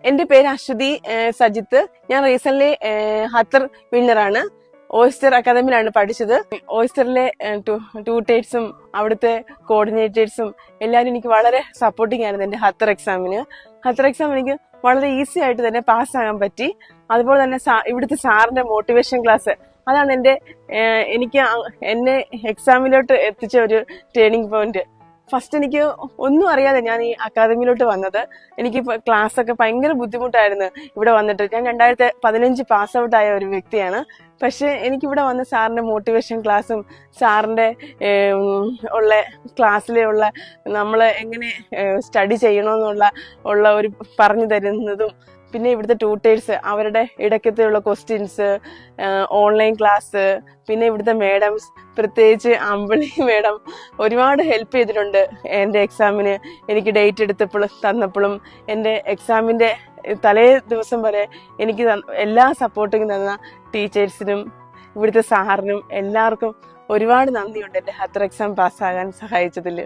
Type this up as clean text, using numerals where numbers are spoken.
എന്റെ പേര് അശ്വതി സജിത്ത്. ഞാൻ റീസെന്റ് ഖത്തർ വിന്നറാണ്. ഓയിസ്റ്റർ അക്കാദമിയിലാണ് പഠിച്ചത്. ഓയിസ്റ്ററിലെ ട്യൂട്ടേഴ്സും അവിടുത്തെ കോർഡിനേറ്റേഴ്സും എല്ലാവരും എനിക്ക് വളരെ സപ്പോർട്ടിങ് ആയിരുന്നു എന്റെ ഖത്തർ എക്സാമിന്. ഖത്തർ എക്സാം എനിക്ക് വളരെ ഈസി ആയിട്ട് തന്നെ പാസ്സാകാൻ പറ്റി. അതുപോലെ തന്നെ ഇവിടുത്തെ സാറിന്റെ മോട്ടിവേഷൻ ക്ലാസ്, അതാണ് എനിക്ക് എന്നെ എക്സാമിലോട്ട് എത്തിച്ച ഒരു ടേണിംഗ് പോയിന്റ്. ഫസ്റ്റ് എനിക്ക് ഒന്നും അറിയാതെ ഞാൻ ഈ അക്കാദമിയിലോട്ട് വന്നത്. എനിക്ക് ക്ലാസ് ഒക്കെ ഭയങ്കര ബുദ്ധിമുട്ടായിരുന്നു ഇവിടെ വന്നിട്ട്. ഞാൻ 2015 പാസ് ഔട്ട് ആയ ഒരു വ്യക്തിയാണ്. പക്ഷെ എനിക്കിവിടെ വന്ന സാറിന്റെ മോട്ടിവേഷൻ ക്ലാസ്സും സാറിന്റെ ഉള്ള ക്ലാസ്സിലുള്ള നമ്മൾ എങ്ങനെ സ്റ്റഡി ചെയ്യണമെന്നുള്ള ഒരു പറഞ്ഞു തരുന്നതും, പിന്നെ ഇവിടുത്തെ ട്യൂട്ടേഴ്സ് അവരുടെ ഇടയ്ക്കത്തെയുള്ള ക്വസ്റ്റ്യൻസ്, ഓൺലൈൻ ക്ലാസ്, പിന്നെ ഇവിടുത്തെ മേഡംസ്, പ്രത്യേകിച്ച് അമ്പിളി മേഡം ഒരുപാട് ഹെൽപ്പ് ചെയ്തിട്ടുണ്ട്. എൻ്റെ എക്സാമിന് എനിക്ക് ഡേറ്റ് തന്നപ്പോഴും എൻ്റെ എക്സാമിൻ്റെ തലേ ദിവസം വരെ എനിക്ക് എല്ലാ സപ്പോർട്ടും തന്ന ടീച്ചേഴ്സിനും ഇവിടുത്തെ സാറിനും എല്ലാവർക്കും ഒരുപാട് നന്ദിയുണ്ട് എൻ്റെ ഖത്തർ എക്സാം പാസ്സാകാൻ സഹായിച്ചതിൽ.